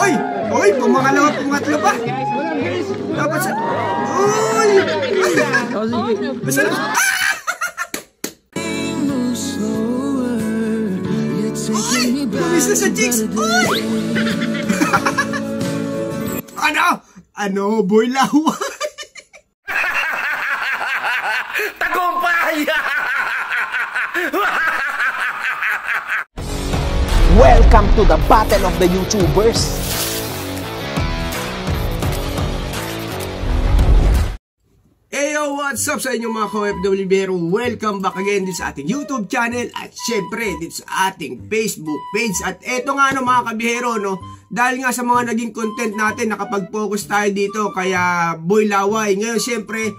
Uy! Uy! Pumangalawa, pumatlo pa! Dapat sa... Uy! Basta na... Uy! Pumis na sa chicks! Uy! Ano? Boy laway! Tagumpay! Welcome to the Battle of the YouTubers! Heyo, what's up sa inyong mga ka-OFW Bero? Welcome back again din sa ating YouTube channel at syempre din sa ating Facebook page. At eto nga mga kabihero, dahil nga sa mga naging content natin, nakapag-focus tayo dito kaya Boy Laway. Ngayon syempre,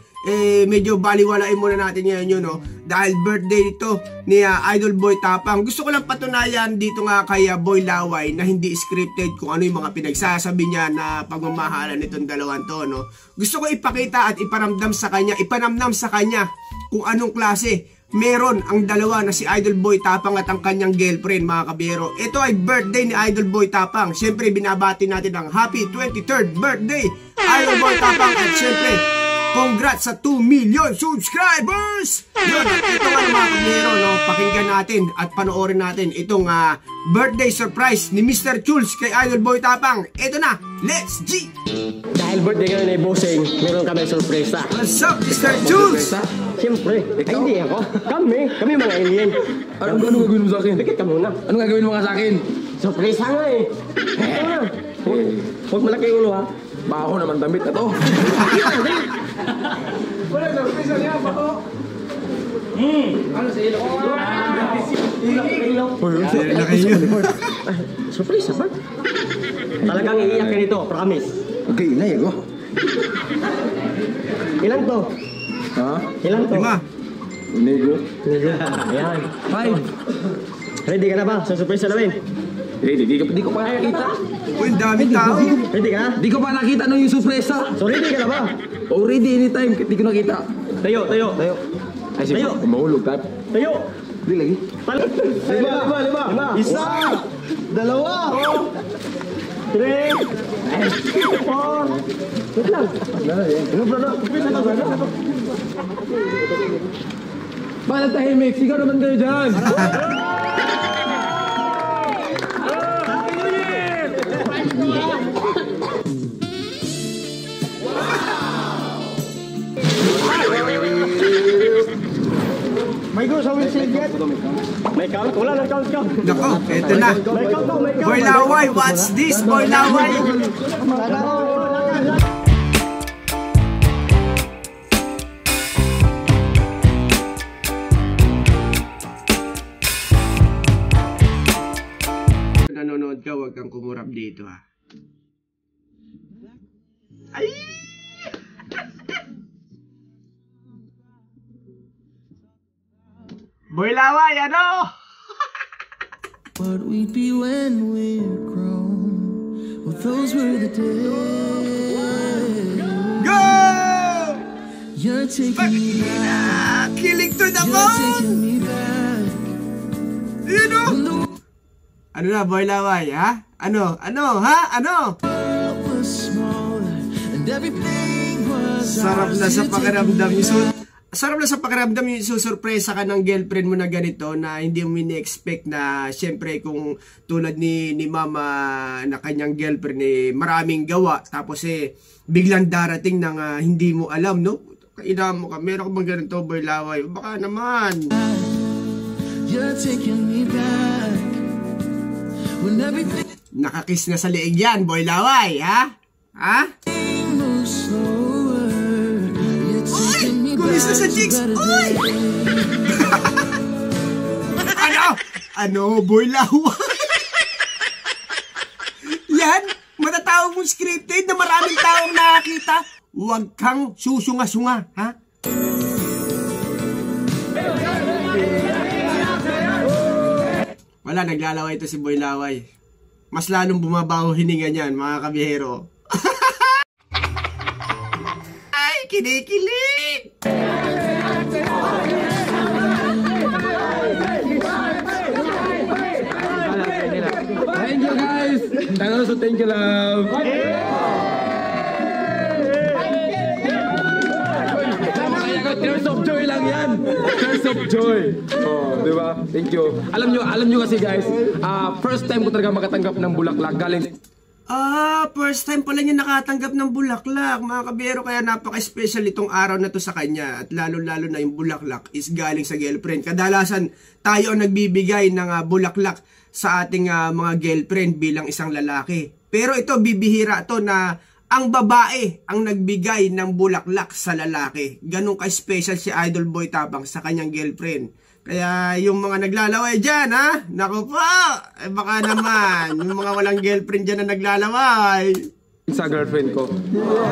medyo baliwalain muna natin ngayon yun, dahil birthday ito ni Idol Boy Tapang. Gusto ko lang patunayan dito nga kay Boy Laway na hindi scripted kung ano yung mga pinagsasabi niya na pagmamahalan nitong dalawang to, Gusto ko ipakita at ipanamnam sa kanya kung anong klase meron ang dalawa na si Idol Boy Tapang at ang kanyang girlfriend, mga kabiyero. Ito ay birthday ni Idol Boy Tapang. Siyempre binabati natin ang happy 23rd birthday Idol Boy Tapang at siyempre congrats sa 2 million subscribers! Yun, at ito nga mga kabiyero, pakinggan natin at panoorin natin itong birthday surprise ni Mr. Jules kay Idol Boy Tapang. Ito na, let's G! Dahil birthday ka na ni Bossing, meron kami surpresa. What's up, Mr. Jules? Siyempre, ay hindi ako. Kami mga alien. Anong gagawin mo sa akin? Tikit ka muna. Anong gagawin mo nga sa akin? Surpresa nga eh. Ito na. Huwag malaki ulo ha. Baka ako naman damit na to. Wala, surpresa niya, bako. Ano sa ilo? Surpresa ba? Talagang iiyak ka nito, promise. Okay, inay ako. Ilan to? Ha? Ilan to? 5. Nego. Ayan. 5. Ready ka na ba sa surpresa namin? Ready, di ko pa nakita. Uy, dami tao. Ready ka na? Di ko pa nakita nung yung sorpresa. So ready ka na ba? Already, anytime, di ko nakita. Tayo. Ay, sige, mahulog tap. Tayo. Di lagi. Lima. Isa. Dalawa. 3. 4. Wait lang. Bakit tahimik? Sigaw naman kayo dyan. May go sa windshield yet? May count? Wala lang count. Nako, eto na. May count. Boy Laway, what's this, Boy Laway? Kung nanonood ka, huwag kang kumurap dito, ha. Ay! Boy Laway, ano? What we'd be when we're grown. Well, those were the days. Go! You're taking me back. Killing to the You're bone! taking me back. You know? Ano na, Boy Laway, ha? Ano? World was smaller and everything was Sarap na ours sa to pakiramdam take. yung sarap na sa pakiramdam yung susurpresa ka ng girlfriend mo na ganito na hindi mo ini-expect na syempre kung tulad ni mama na kanyang girlfriend maraming gawa tapos biglang darating ng hindi mo alam, Kaina mo ka, meron ka bang ganito, Boy Laway? Baka naman. You're taking me back. When everything Nakakiss na sa liig yan, Boy Laway, ha? moves slower. You're taking me back. Kumis na sa chicks! Uy! Ano, Boy Laway? Yan, matatawag mong scripted na maraming taong nakakita. Huwag kang susunga-sunga, ha? Wala, naglalaway ito si Boy Laway. Mas lalong bumabaho hininga niyan, mga kabihero. Ay, kinikilig! Thank you guys! Tangan so thank you love. Tears of joy lang yan. Tears of joy. Oh, di ba? Thank you. Alam nyo kasi guys, first time ko talaga makatanggap ng bulaklak galing. First time pala niya nakatanggap ng bulaklak, mga kabiyero, kaya napaka-special itong araw na to sa kanya. At lalo-lalo na yung bulaklak is galing sa girlfriend. Kadalasan tayo ang nagbibigay ng bulaklak sa ating mga girlfriend bilang isang lalaki. Pero ito, bibihira to na ang babae ang nagbigay ng bulaklak sa lalaki. Ganun ka-special si Idol Boy Tapang sa kanyang girlfriend. Kaya yung mga naglalaway dyan, ha? Naku po! Baka naman, yung mga walang girlfriend dyan na naglalaway. Sa girlfriend ko.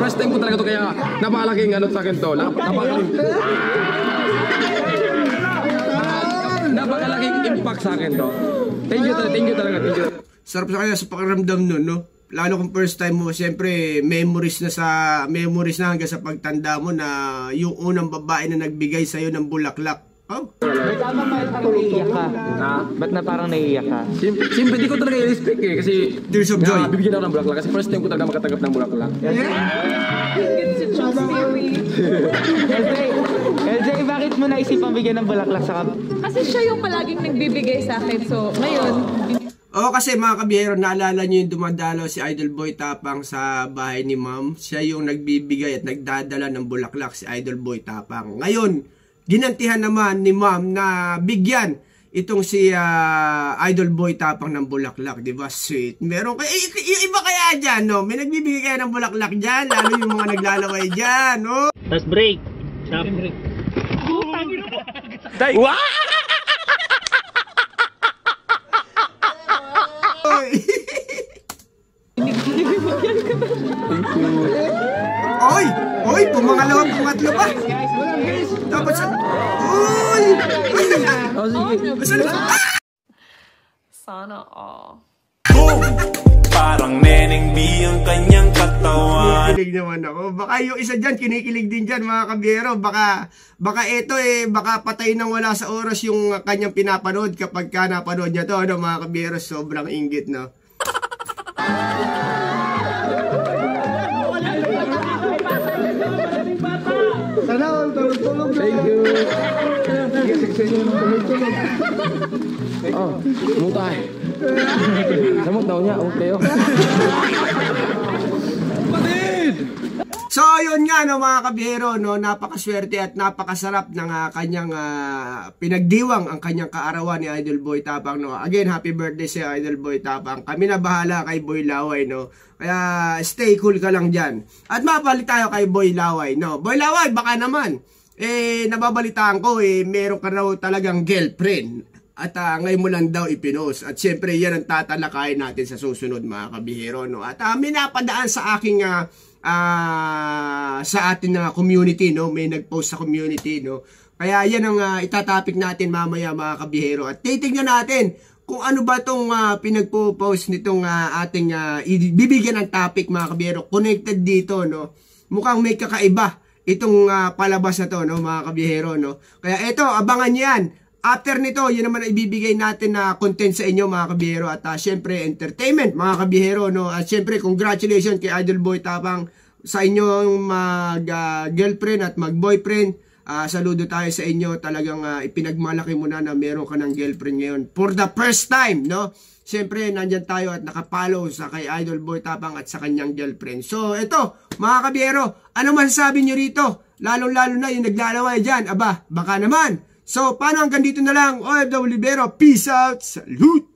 First time ko talaga to, kaya napakalaking ano sa akin to. Napakalaking impact sa akin to. Thank you talaga. Thank you. Sarap sa kanya sa pakiramdam nun, no? Lalo kung first time mo, siyempre, memories na hanggang sa pagtanda mo na yung unang babae na nagbigay sa'yo ng bulaklak. Oh. Ba't parang naiiyak ka? Ha? Ba't na parang naiiyak ka? Siyempre, di ko talaga i-respect eh. Kasi Tears of joy. Bibigyan ako ng bulaklak. Kasi first time ko talaga makatanggap ng bulaklak. LJ, bakit mo naisipang bigyan ng bulaklak sa Kasi siya yung palaging nagbibigay sa akin. So, ngayon, Kasi mga kabiyero, naalala nyo yung dumadalaw si Idol Boy Tapang sa bahay ni Ma'am. Siya yung nagbibigay at nagdadala ng bulaklak, si Idol Boy Tapang. Ngayon, ginantihan naman ni Ma'am na bigyan itong si Idol Boy Tapang ng bulaklak, di ba? Sweet. Meron kayo, yung iba kaya dyan, no? May nagbibigay kaya ng bulaklak dyan, lalo yung mga naglalaway dyan, no? Tapos break. Stop. Break. Wow! Oy, pumangalawa, pumatlo pa. Dapat sa... Oy! sana all. Parang Neneng B ang kanyang katawan. Kinikilig naman ako. Baka yung isa dyan, kinikilig din dyan mga kabiyero. Baka ito baka patay nang wala sa oras yung kanyang pinapanood kapag ka napanood niya to, ano mga kabiyero, sobrang inggit, no? Sana all, tulog-tulog. Thank you. Oh, mutay. Samot daw niya, okay oh. So, yun nga, no, mga kabiyero, no, napakaswerte at napakasarap ng kanyang pinagdiwang ang kanyang kaarawan ni Idol Boy Tapang, no. Again, happy birthday sa Idol Boy Tapang. Kami na bahala kay Boy Laway, no. Kaya, stay cool ka lang dyan. At mapalit tayo kay Boy Laway, no. Boy Laway, baka naman, nababalitaan ko, meron ka raw talagang girlfriend. At ngayon mo lang daw ipinost. At syempre, yan ang tatalakayin natin sa susunod, mga kabihero, no. At may napadaan sa aking sa ating community, no, may nagpost sa community, no, kaya yan ang itatopic natin mamaya, mga kabihero, at titignan natin kung ano ba tong pinagpo-post nitong ating bibigyan ng topic, mga kabihero, connected dito, no, mukhang may kakaiba itong palabas na to, no, mga kabihero, no, kaya eto, abangan yan. After nito, yun naman ibibigay natin na content sa inyo, mga kabihero. At syempre, entertainment, mga kabihero, no? At syempre, congratulations kay Idol Boy Tapang sa inyong mag-girlfriend at mag-boyfriend. Saludo tayo sa inyo. Talagang ipinagmalaki mo na meron ka ng girlfriend ngayon. For the first time, no? Syempre, nandyan tayo at nakapollow sa kay Idol Boy Tapang at sa kanyang girlfriend. So, ito, mga kabihero, ano masasabi nyo rito? Lalong-lalo na yung naglalaway dyan. Aba, baka naman. So, paano hanggang dito na lang? OFW Libero, peace out, salute!